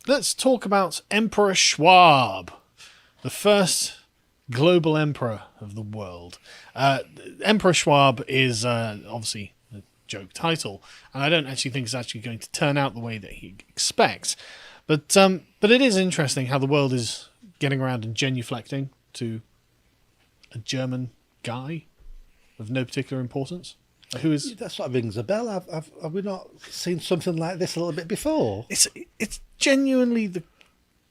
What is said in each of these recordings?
let's talk about Emperor Schwab, the first global emperor of the world. Emperor Schwab is obviously a joke title, and I don't actually think it's actually going to turn out the way that he expects. But it is interesting how the world is getting around and genuflecting to a German guy of no particular importance. Who is? That sort of rings a bell. Have we not seen something like this a little bit before? It's genuinely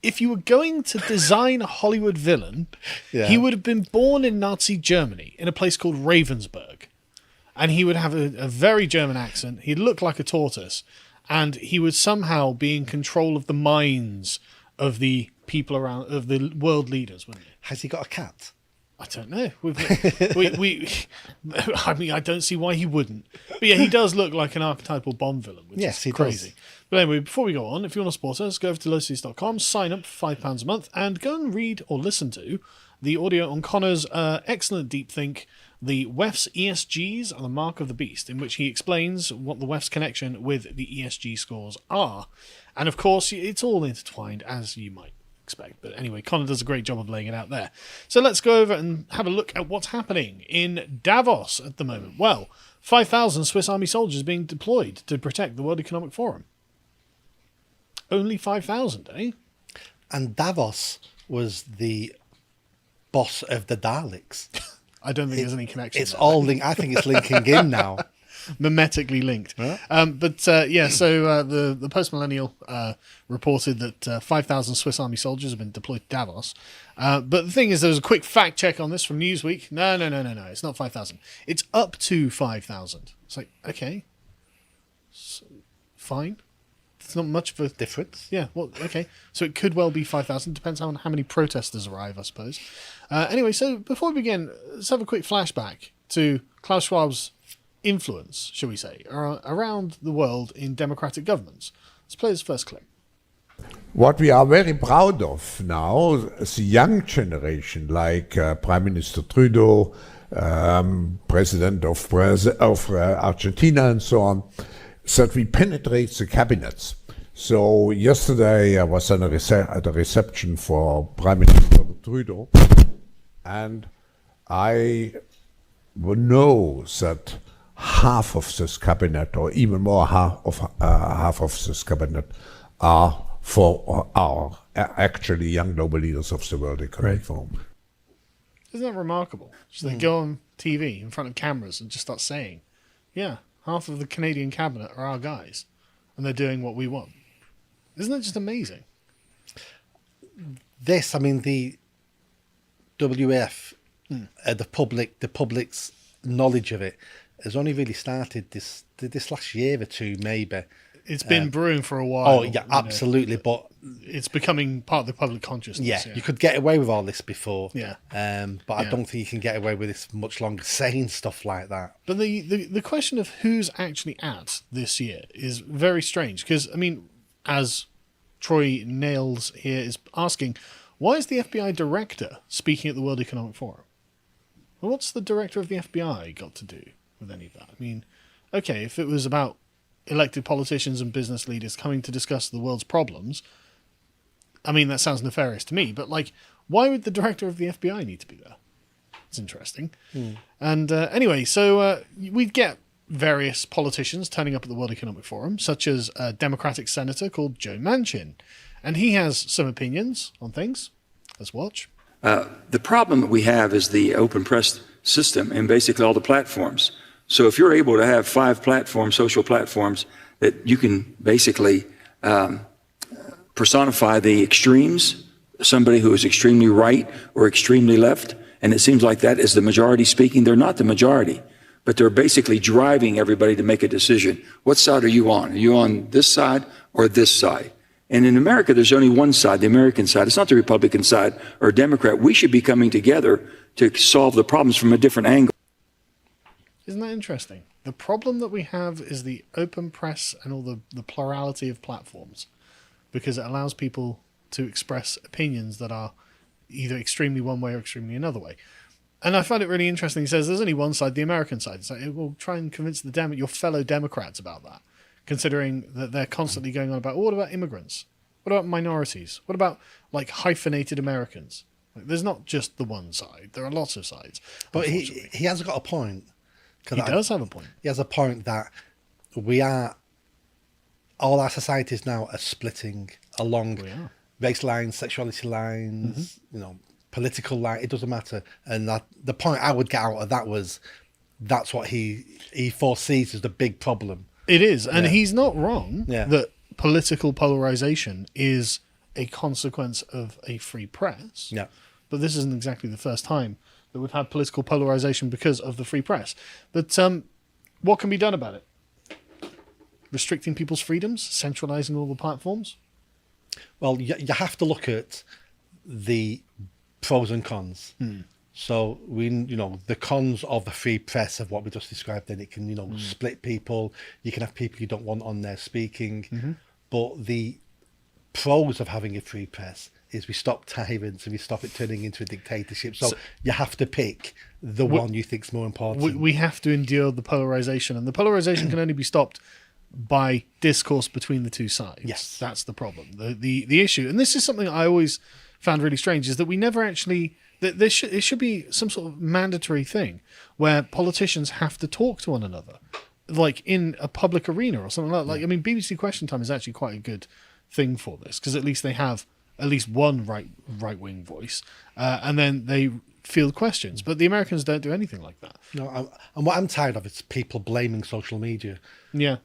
if you were going to design a Hollywood villain, he would have been born in Nazi Germany in a place called Ravensburg. And he would have a very German accent. He'd look like a tortoise. And he would somehow be in control of the minds of the people around, of the world leaders, wouldn't he? Has he got a cat? I don't know. I mean, I don't see why he wouldn't. But yeah, he does look like an archetypal Bond villain, which is crazy. Does. But anyway, before we go on, if you want to support us, go over to lowseas.com, sign up for £5 a month, and go and read or listen to the audio on Connor's excellent deep think, the WEF's ESGs are the mark of the beast, in which he explains what the WEF's connection with the ESG scores are. And of course, it's all intertwined, as you might expect. But anyway, Connor does a great job of laying it out there. So let's go over and have a look at what's happening in Davos at the moment. Well, 5,000 Swiss Army soldiers being deployed to protect the World Economic Forum. Only 5,000, eh? And Davos was the boss of the Daleks. I don't think there's any connection. It's all linked. I think it's linking in now. Mimetically linked. Huh? So the Post-Millennial reported that 5,000 Swiss Army soldiers have been deployed to Davos. But the thing is, there was a quick fact check on this from Newsweek. No. It's not 5,000. It's up to 5,000. It's like, okay. Fine. It's not much of a difference. Yeah, well, okay. So it could well be 5,000. Depends on how many protesters arrive, I suppose. Anyway, so before we begin, let's have a quick flashback to Klaus Schwab's influence, shall we say, around the world in democratic governments. Let's play this first clip. What we are very proud of now, the young generation, like Prime Minister Trudeau, President of Argentina and so on, that we penetrate the cabinets. So yesterday I was at a reception for Prime Minister Trudeau, and I know that half of this cabinet, or even more half of this cabinet, are actually young global leaders of the World Economic Forum. Isn't that remarkable? Just they go on TV in front of cameras and just start saying, yeah, half of the Canadian cabinet are our guys, and they're doing what we want. Isn't that just amazing? This, I mean, the WF, the public's knowledge of it has only really started this last year or two, maybe. It's been brewing for a while. Oh, yeah, absolutely. But it's becoming part of the public consciousness. Yeah, you could get away with all this before. Yeah. But I don't think you can get away with this much longer saying stuff like that. But the question of who's actually at this year is very strange. Because, I mean, as Troy Nails here is asking, why is the FBI director speaking at the World Economic Forum? Well, what's the director of the FBI got to do with any of that? I mean, okay, if it was about elected politicians and business leaders coming to discuss the world's problems, I mean, that sounds nefarious to me, but like, why would the director of the FBI need to be there? It's interesting. And anyway, so we get various politicians turning up at the World Economic Forum, such as a Democratic senator called Joe Manchin. And he has some opinions on things. Let's watch. The problem that we have is the open press system and basically all the platforms. So if you're able to have 5 platforms, social platforms, that you can basically personify the extremes, somebody who is extremely right or extremely left, and it seems like that is the majority speaking. They're not the majority, but they're basically driving everybody to make a decision. What side are you on? Are you on this side or this side? And in America, there's only one side, the American side. It's not the Republican side or Democrat. We should be coming together to solve the problems from a different angle. Isn't that interesting? The problem that we have is the open press and all the plurality of platforms, because it allows people to express opinions that are either extremely one way or extremely another way. And I find it really interesting. He says there's only one side, the American side. It's like, well, try and convince your fellow Democrats about that, considering that they're constantly going on about, what about immigrants? What about minorities? What about like hyphenated Americans? Like, there's not just the one side. There are lots of sides. But he has got a point. He does have a point. He has a point that all our societies now are splitting along race lines, sexuality lines, political line. It doesn't matter. And that the point I would get out of that was that's what he foresees as the big problem. It is, and he's not wrong Yeah. that political polarization is a consequence of a free press. Yeah. But this isn't exactly the first time that we've had political polarization because of the free press. But what can be done about it? Restricting people's freedoms, centralizing all the platforms? Well, you have to look at the pros and cons. So the cons of the free press of what we just described, then it can, split people. You can have people you don't want on there speaking. But the pros of having a free press is we stop tyrants and we stop it turning into a dictatorship. So you have to pick the one you think's more important. We have to endure the polarization, and the polarization can only be stopped by discourse between the two sides. Yes. That's the problem. The issue, and this is something I always found really strange, is that we never actually... it should be some sort of mandatory thing where politicians have to talk to one another, like in a public arena or something like that. Like, I mean, BBC Question Time is actually quite a good thing for this, because at least they have at least one right-wing voice, and then they field questions. But the Americans don't do anything like that. No, and what I'm tired of is people blaming social media. Yeah.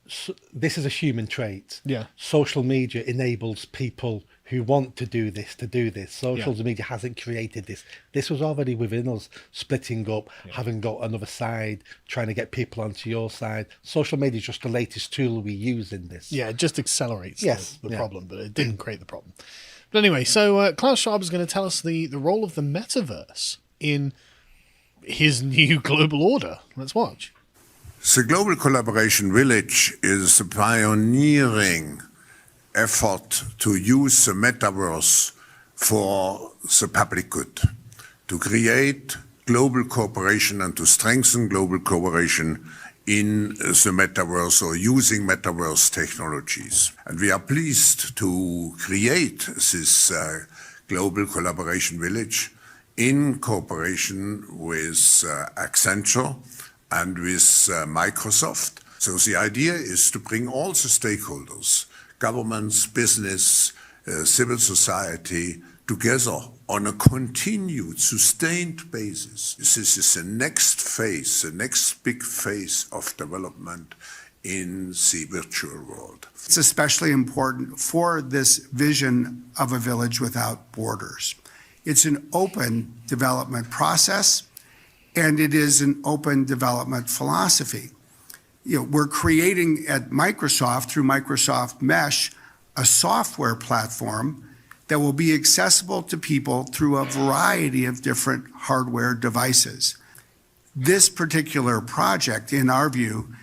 So this is a human trait. Yeah. Social media enables people who want to do this to do this. Social media hasn't created this. This was already within us, splitting up, having got another side, trying to get people onto your side. Social media is just the latest tool we use in this. Yeah, it just accelerates the problem, but it didn't create the problem. But anyway, so Klaus Schwab is going to tell us the role of the metaverse in his new global order. Let's watch. The Global Collaboration Village is a pioneering effort to use the metaverse for the public good, to create global cooperation and to strengthen global cooperation in the metaverse or using metaverse technologies. And we are pleased to create this Global Collaboration Village in cooperation with Accenture and with Microsoft. So the idea is to bring all the stakeholders, governments, business, civil society, together on a continued, sustained basis. This is the next phase, the next big phase of development in the virtual world. It's especially important for this vision of a village without borders. It's an open development process, and it is an open development philosophy. We're creating at Microsoft, through Microsoft Mesh, a software platform that will be accessible to people through a variety of different hardware devices. This particular project, in our view,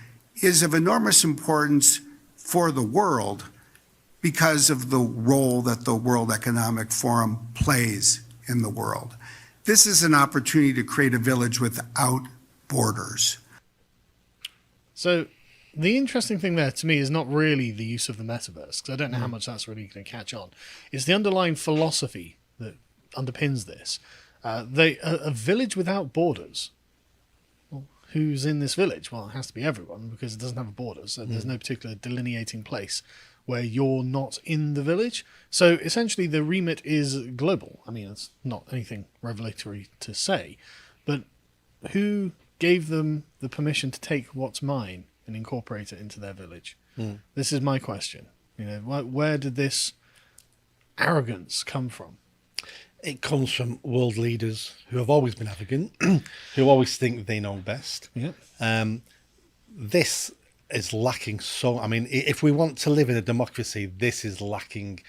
is of enormous importance for the world because of the role that the World Economic Forum plays in the world. This is an opportunity to create a village without borders. So the interesting thing there to me is not really the use of the metaverse, because I don't know how much that's really going to catch on. It's the underlying philosophy that underpins this. A village without borders. Well, who's in this village? Well, it has to be everyone, because it doesn't have a border, so there's no particular delineating place where you're not in the village. So essentially the remit is global. I mean, it's not anything revelatory to say, but who gave them the permission to take what's mine and incorporate it into their village? This is my question. Where did this arrogance come from? It comes from world leaders who have always been arrogant, who always think they know best. Yeah. This is lacking if we want to live in a democracy, this is lacking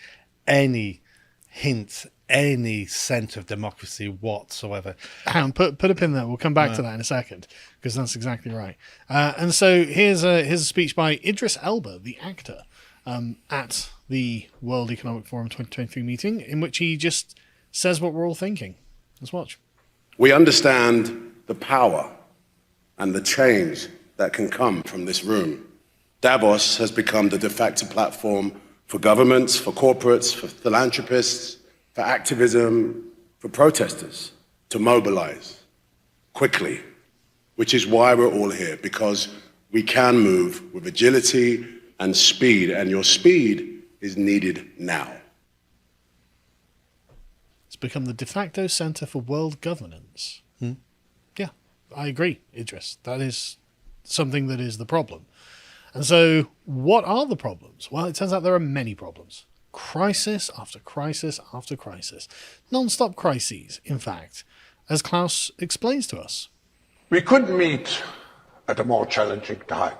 any hint, any sense of democracy whatsoever. Hang on, put a pin there. We'll come back to that in a second, because that's exactly right. And so here's a speech by Idris Elba, the actor, at the World Economic Forum 2023 meeting, in which he just says what we're all thinking. Let's watch. We understand the power and the change that can come from this room. Davos has become the de facto platform for governments, for corporates, for philanthropists, for activism, for protesters to mobilize quickly, which is why we're all here, because we can move with agility and speed, and your speed is needed now. It's become the de facto centre for world governance. Yeah, I agree, Idris. That is something that is the problem. And so, what are the problems? Well, it turns out there are many problems. Crisis after crisis after crisis. Non-stop crises, in fact, as Klaus explains to us. We couldn't meet at a more challenging time.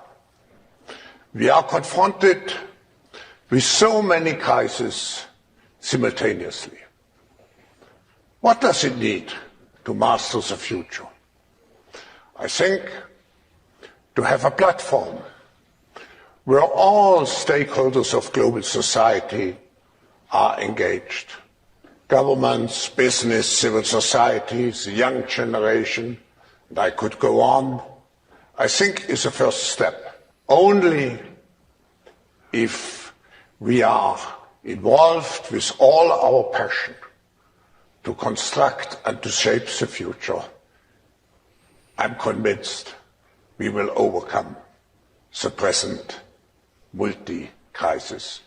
We are confronted with so many crises simultaneously. What does it need to master the future? I think to have a platform where all stakeholders of global society are engaged. Governments, business, civil society, the young generation, and I could go on, I think is a first step. Only if we are involved with all our passion to construct and to shape the future, I'm convinced we will overcome the present multi-crisis.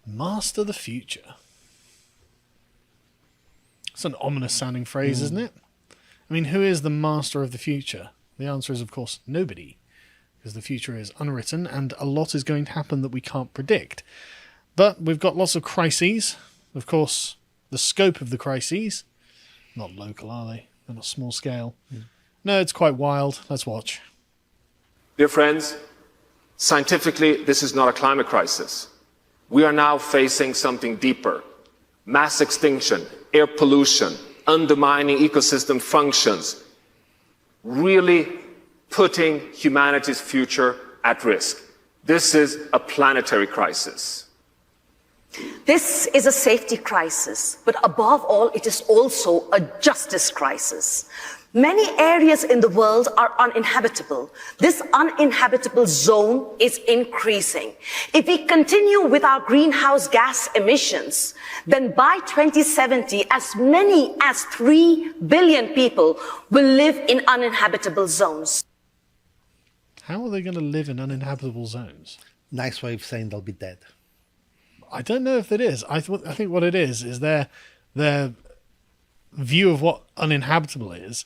Master the future. It's an ominous sounding phrase, isn't it? I mean, who is the master of the future? The answer is, of course, nobody, because the future is unwritten and a lot is going to happen that we can't predict. But we've got lots of crises. Of course, the scope of the crises, not local, are they? They're not small scale. No, it's quite wild. Let's watch. Dear friends, scientifically, this is not a climate crisis. We are now facing something deeper. Mass extinction, air pollution, undermining ecosystem functions, really putting humanity's future at risk. This is a planetary crisis. This is a safety crisis, but above all, it is also a justice crisis. Many areas in the world are uninhabitable. This uninhabitable zone is increasing. If we continue with our greenhouse gas emissions, then by 2070, as many as 3 billion people will live in uninhabitable zones. How are they going to live in uninhabitable zones? Nice way of saying they'll be dead. I don't know if it is. I think what it is their view of what uninhabitable is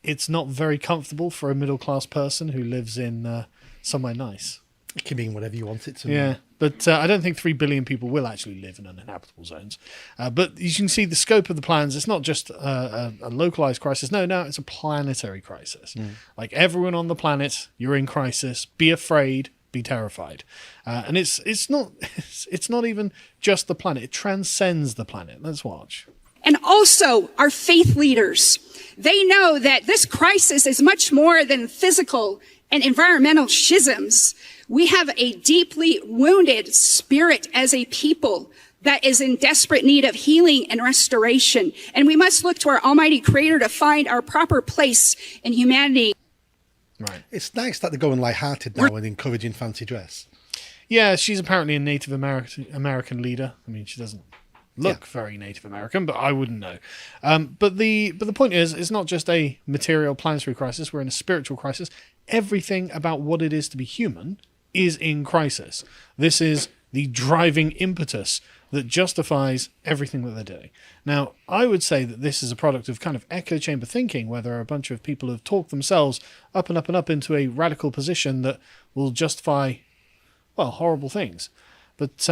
it's not very comfortable for a middle-class person who lives in somewhere nice. It can mean whatever you want it to. Yeah, but I don't think 3 billion people will actually live in uninhabitable zones. But you can see the scope of the plans. It's not just a localized crisis. No, it's a planetary crisis. Like everyone on the planet, you're in crisis. Be afraid. Be terrified. And it's not even just the planet. It transcends the planet. Let's watch. And also our faith leaders. They know that this crisis is much more than physical and environmental schisms. We have a deeply wounded spirit as a people that is in desperate need of healing and restoration. And we must look to our Almighty Creator to find our proper place in humanity. Right. It's nice that they're going lighthearted now and encouraging fancy dress. Yeah, she's apparently a Native American leader. I mean, she doesn't look very Native American, but I wouldn't know. But the point is, it's not just a material planetary crisis. We're in a spiritual crisis. Everything about what it is to be human is in crisis. This is the driving impetus that justifies everything that they're doing. Now, I would say that this is a product of kind of echo chamber thinking, where there are a bunch of people who have talked themselves up and up and up into a radical position that will justify, well, horrible things. But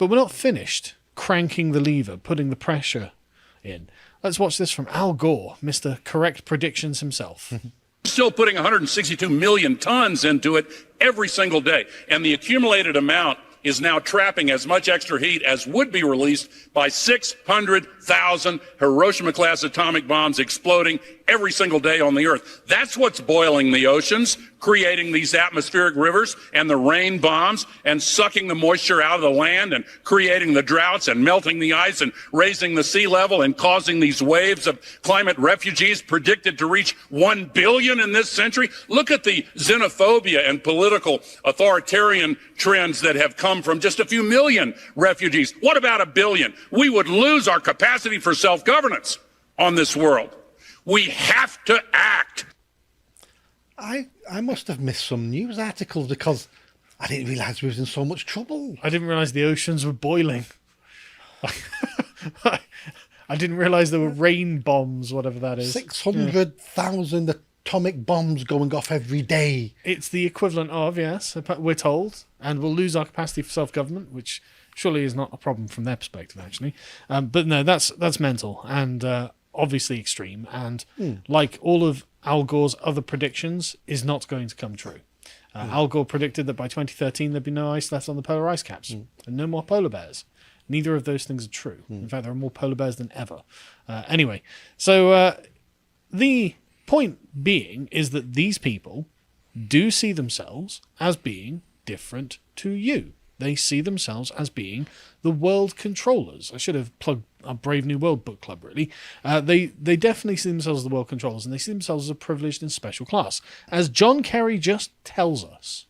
we're not finished cranking the lever, putting the pressure in. Let's watch this from Al Gore, Mr. Correct Predictions himself. Still putting 162 million tons into it every single day. And the accumulated amount is now trapping as much extra heat as would be released by 600,000 Hiroshima-class atomic bombs exploding every single day on the earth. That's what's boiling the oceans, creating these atmospheric rivers and the rain bombs and sucking the moisture out of the land and creating the droughts and melting the ice and raising the sea level and causing these waves of climate refugees predicted to reach 1 billion in this century. Look at the xenophobia and political authoritarian trends that have come from just a few million refugees. What about 1 billion? We would lose our capacity for self-governance on this world. We have to act. I must have missed some news articles because I didn't realise we was in so much trouble. I didn't realise the oceans were boiling. I didn't realise there were rain bombs, whatever that is. 600,000 atomic bombs going off every day. It's the equivalent of, yes, we're told, and we'll lose our capacity for self-government, which surely is not a problem from their perspective, actually. But no, that's mental and obviously extreme. And like all of Al Gore's other predictions, is not going to come true. Al Gore predicted that by 2013 there'd be no ice left on the polar ice caps and no more polar bears. Neither of those things are true. In fact, there are more polar bears than ever. Anyway, so the point being is that these people do see themselves as being different to you. They see themselves as being the world controllers. I should have plugged our Brave New World book club, really. They definitely see themselves as the world controllers, and they see themselves as a privileged and special class, as John Kerry just tells us.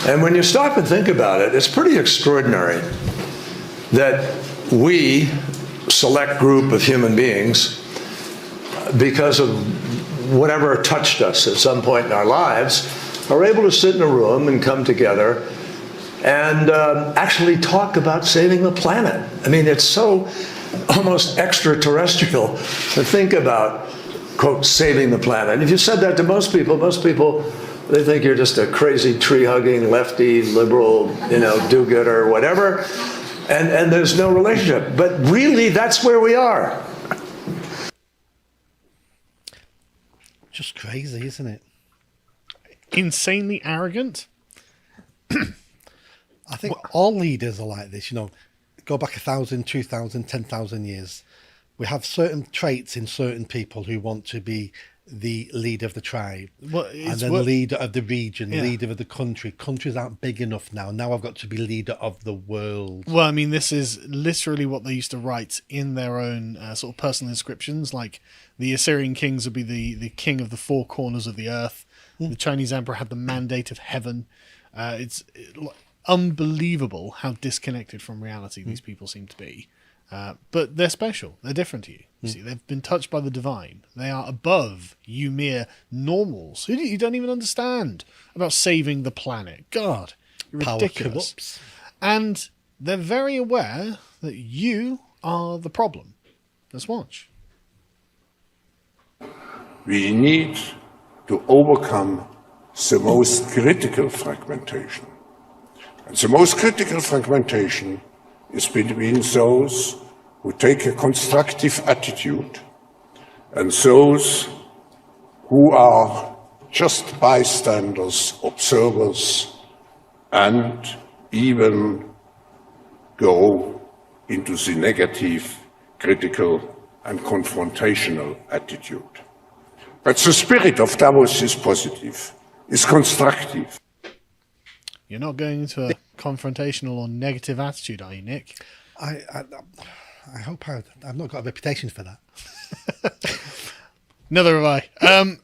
And when you stop and think about it, it's pretty extraordinary that we, select group of human beings, because of whatever touched us at some point in our lives, are able to sit in a room and come together and actually talk about saving the planet. I mean, it's so almost extraterrestrial to think about, quote, saving the planet. And if you said that to most people, they think you're just a crazy tree-hugging, lefty, liberal, do-gooder, whatever, and there's no relationship. But really, that's where we are. Just crazy, isn't it? Insanely arrogant. I think all leaders are like this, go back 1,000, 2,000, 10,000 years. We have certain traits in certain people who want to be the leader of the tribe, and then leader of the region, leader of the country. Countries aren't big enough now. Now I've got to be leader of the world. Well, I mean, this is literally what they used to write in their own sort of personal inscriptions. Like the Assyrian kings would be the king of the four corners of the earth. The Chinese emperor had the mandate of heaven. It's unbelievable how disconnected from reality these people seem to be. But they're special. They're different to you. You see, they've been touched by the divine. They are above you mere normals who you don't even understand about saving the planet. God, you're ridiculous. And they're very aware that you are the problem. Let's watch. We need to overcome the most critical fragmentation. And the most critical fragmentation is between those who take a constructive attitude and those who are just bystanders, observers, and even go into the negative, critical, and confrontational attitude. But the spirit of Davos is positive, is constructive. You're not going into a confrontational or negative attitude, are you, Nick? I hope I've not got a reputation for that. Neither have I.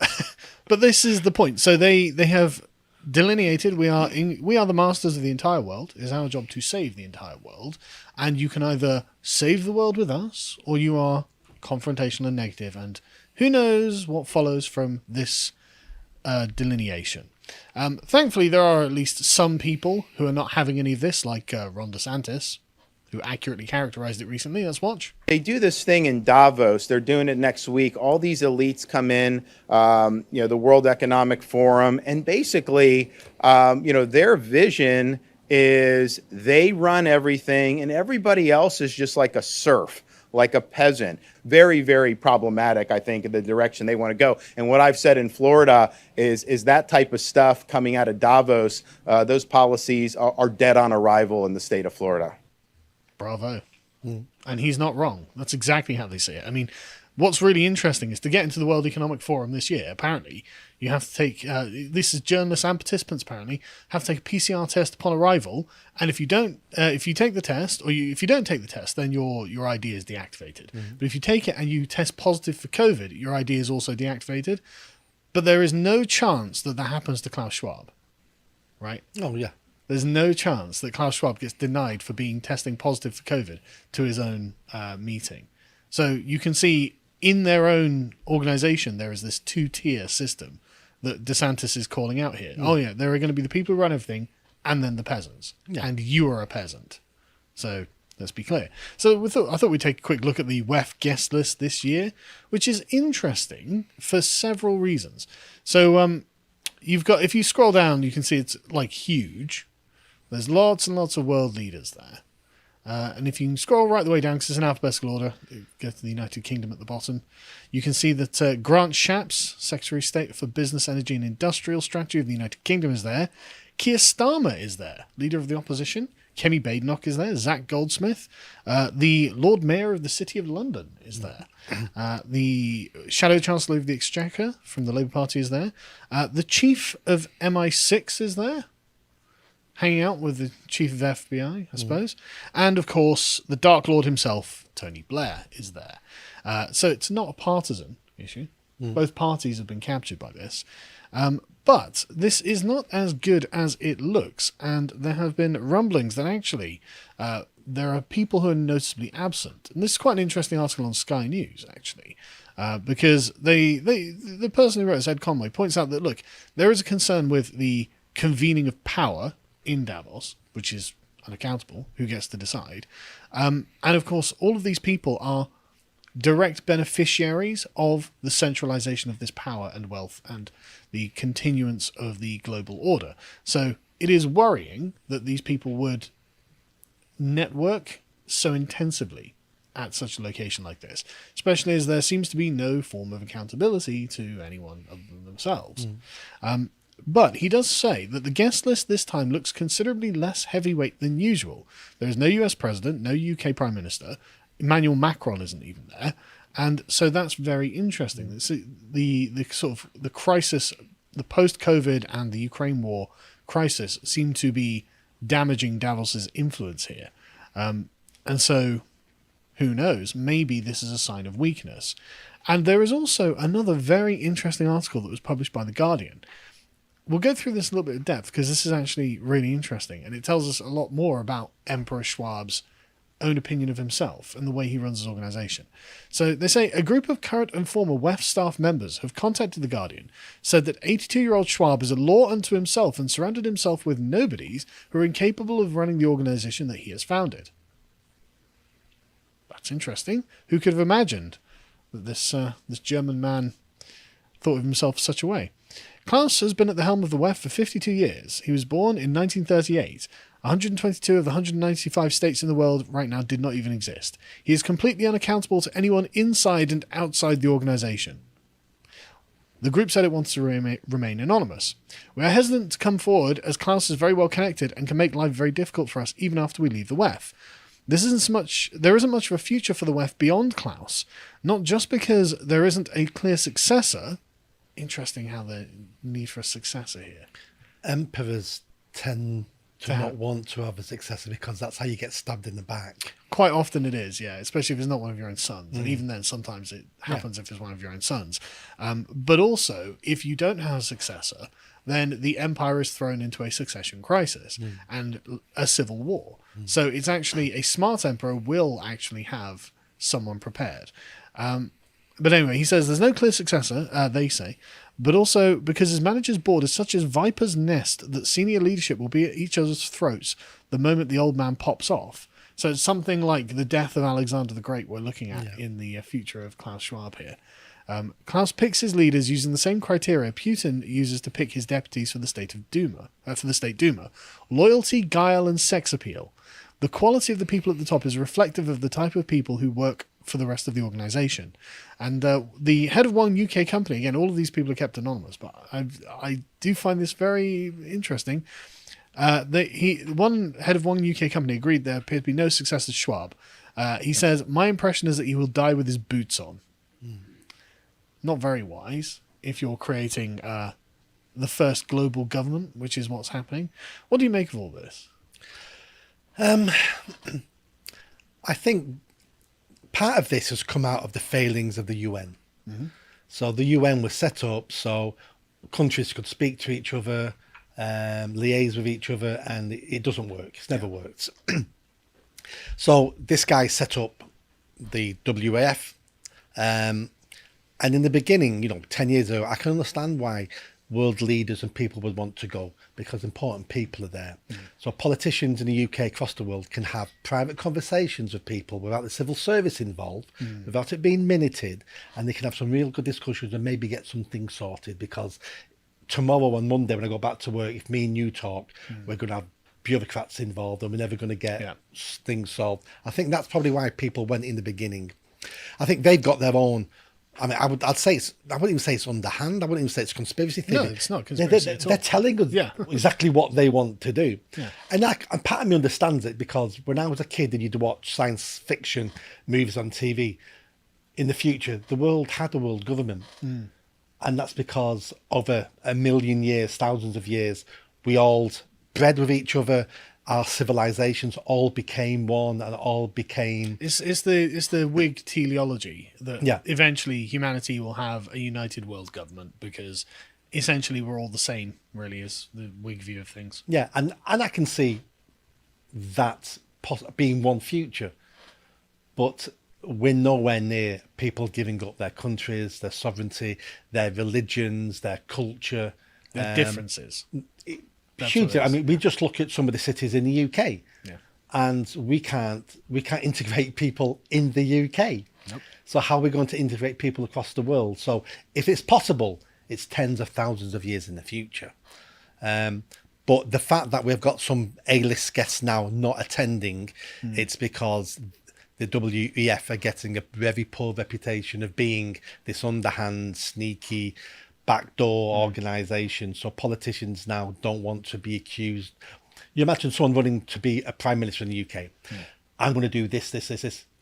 But this is the point. So they have delineated we are the masters of the entire world. It is our job to save the entire world, and you can either save the world with us, or you are confrontational and negative. And who knows what follows from this delineation. Thankfully, there are at least some people who are not having any of this, like Ron DeSantis, who accurately characterized it recently. Let's watch. They do this thing in Davos. They're doing it next week. All these elites come in, the World Economic Forum, and basically, their vision is they run everything, and everybody else is just like a serf, like a peasant. Very, very problematic, I think, in the direction they want to go. And what I've said in Florida is that type of stuff coming out of Davos, those policies are dead on arrival in the state of Florida. Bravo. And he's not wrong. That's exactly how they see it. I mean, what's really interesting is to get into the World Economic Forum this year, apparently, you have to take, this is journalists and participants apparently, have to take a PCR test upon arrival. And if you don't, if you take the test, or if you don't take the test, then your ID is deactivated. But if you take it and you test positive for COVID, your ID is also deactivated. But there is no chance that happens to Klaus Schwab, right? Oh, yeah. There's no chance that Klaus Schwab gets denied for testing positive for COVID to his own meeting. So you can see in their own organization, there is this 2-tier system that DeSantis is calling out here. Oh, yeah, there are going to be the people who run everything and then the peasants. Yeah. And you are a peasant. So let's be clear. So I thought we'd take a quick look at the WEF guest list this year, which is interesting for several reasons. So you've got, if you scroll down, you can see it's like huge. There's lots and lots of world leaders there. And if you can scroll right the way down, because it's in alphabetical order, go to the United Kingdom at the bottom, you can see that Grant Shapps, Secretary of State for Business, Energy and Industrial Strategy of the United Kingdom, is there. Keir Starmer is there, Leader of the Opposition. Kemi Badenoch is there. Zach Goldsmith. The Lord Mayor of the City of London is there. The Shadow Chancellor of the Exchequer from the Labour Party is there. The Chief of MI6 is there, hanging out with the Chief of FBI, I suppose. And, of course, the Dark Lord himself, Tony Blair, is there. So it's not a partisan issue. Both parties have been captured by this. But this is not as good as it looks, and there have been rumblings that actually there are people who are noticeably absent. And this is quite an interesting article on Sky News, actually, because the person who wrote it, Ed Conway, points out that, look, there is a concern with the convening of power in Davos, which is unaccountable, who gets to decide. And, of course, all of these people are direct beneficiaries of the centralization of this power and wealth and the continuance of the global order. So it is worrying that these people would network so intensively at such a location like this, especially as there seems to be no form of accountability to anyone other than themselves. But he does say that the guest list this time looks considerably less heavyweight than usual. There is no US president, no UK prime minister. Emmanuel Macron isn't even there. And so that's very interesting. The sort of the crisis, the post-COVID and the Ukraine war crisis seem to be damaging Davos's influence here. And so who knows? Maybe this is a sign of weakness. And there is also another very interesting article that was published by The Guardian. We'll go through this a little bit of depth because this is actually really interesting, and it tells us a lot more about Emperor Schwab's own opinion of himself and the way he runs his organization. So they say a group of current and former WEF staff members have contacted The Guardian, said that 82-year-old Schwab is a law unto himself and surrounded himself with nobodies who are incapable of running the organization that he has founded. That's interesting. Who could have imagined that this German man thought of himself such a way? Klaus has been at the helm of the WEF for 52 years. He was born in 1938. 122 of the 195 states in the world right now did not even exist. He is completely unaccountable to anyone inside and outside the organization. The group said it wants to remain anonymous. We are hesitant to come forward as Klaus is very well connected and can make life very difficult for us even after we leave the WEF. There isn't much of a future for the WEF beyond Klaus, not just because there isn't a clear successor. Interesting how the need for a successor here. Emperors tend to not want to have a successor because that's how you get stabbed in the back. Quite often it is, yeah, especially if it's not one of your own sons. And even then, sometimes it happens if it's one of your own sons. But also, if you don't have a successor, then the empire is thrown into a succession crisis and a civil war. So it's actually, a smart emperor will actually have someone prepared. But anyway, he says there's no clear successor, they say, but also because his manager's board is such as viper's nest that senior leadership will be at each other's throats the moment the old man pops off. So it's something like the death of Alexander the Great we're looking at in the future of Klaus Schwab here. Klaus picks his leaders using the same criteria Putin uses to pick his deputies for the State Duma. Loyalty, guile, and sex appeal. The quality of the people at the top is reflective of the type of people who work for the rest of the organization. And the head of one UK company, again, all of these people are kept anonymous, but I do find this very interesting. One head of one UK company agreed there appeared to be no successor to Schwab. He says, my impression is that he will die with his boots on. not very wise if you're creating the first global government, which is what's happening. What do you make of all this? I think part of this has come out of the failings of the UN. So the UN was set up so countries could speak to each other, liaise with each other, and it doesn't work. It's never worked. So this guy set up the WAF, and in the beginning, 10 years ago, I can understand why world leaders and people would want to go, because important people are there. So politicians in the UK across the world can have private conversations with people without the civil service involved, without it being minuted, and they can have some real good discussions and maybe get some things sorted, because tomorrow on Monday when I go back to work, if me and you talk, we're going to have bureaucrats involved and we're never going to get things solved. I think that's probably why people went in the beginning. I think they've got their own. I mean, I wouldn't even say it's underhand. I wouldn't even say it's a conspiracy theory. No, it's not conspiracy at all. They're telling us exactly what they want to do. Yeah. And part of me understands it, because when I was a kid and you'd watch science fiction movies on TV, in the future, the world had a world government. And that's because over a million years, thousands of years, we all bred with each other. Our civilizations all became one and all became... It's the Whig teleology that eventually humanity will have a united world government, because essentially we're all the same, really, is the Whig view of things. Yeah, and I can see that being one future, but we're nowhere near people giving up their countries, their sovereignty, their religions, their culture. Their differences. Huge. I mean, we just look at some of the cities in the UK, and we can't integrate people in the UK. Nope. So how are we going to integrate people across the world? So if it's possible, it's tens of thousands of years in the future. But the fact that we've got some A-list guests now not attending, it's because the WEF are getting a very poor reputation of being this underhand, sneaky, backdoor organisation. So politicians now don't want to be accused. You imagine someone running to be a prime minister in the UK. I'm going to do this.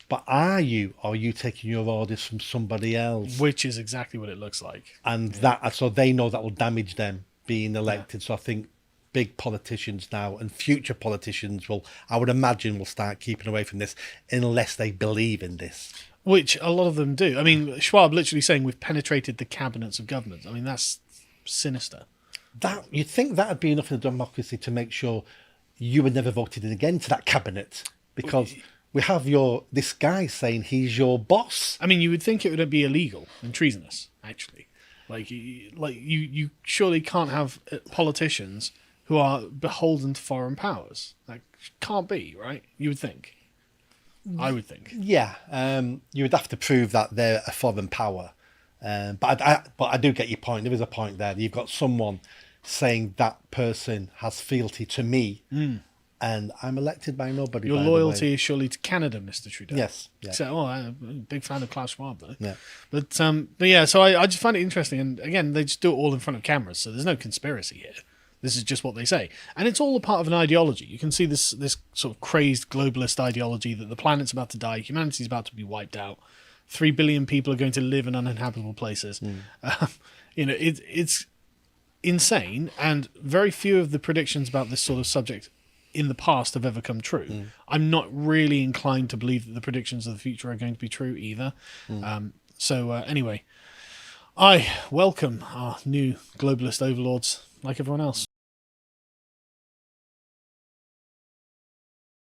But are you taking your orders from somebody else? Which is exactly what it looks like. And so they know that will damage them being elected. So I think big politicians now and future politicians I would imagine, will start keeping away from this unless they believe in this. Which a lot of them do. I mean, Schwab literally saying we've penetrated the cabinets of governments. I mean, that's sinister. You'd think that would be enough in a democracy to make sure you were never voted in again to that cabinet, because we have this guy saying he's your boss. I mean, you would think it would be illegal and treasonous, actually. You surely can't have politicians who are beholden to foreign powers. That can't be, right? You would think. I would think. Yeah, you would have to prove that they're a foreign power. But I do get your point. There is a point there. You've got someone saying that person has fealty to me, and I'm elected by nobody. Your loyalty is surely to Canada, Mr. Trudeau. Yes. Yeah. So, I'm a big fan of Klaus Schwab, though. Yeah. But yeah, so I just find it interesting. And again, they just do it all in front of cameras, so there's no conspiracy here. This is just what they say. And it's all a part of an ideology. You can see this sort of crazed globalist ideology that the planet's about to die, humanity's about to be wiped out, 3 billion people are going to live in uninhabitable places. It's insane, and very few of the predictions about this sort of subject in the past have ever come true. I'm not really inclined to believe that the predictions of the future are going to be true either. Anyway, I welcome our new globalist overlords like everyone else.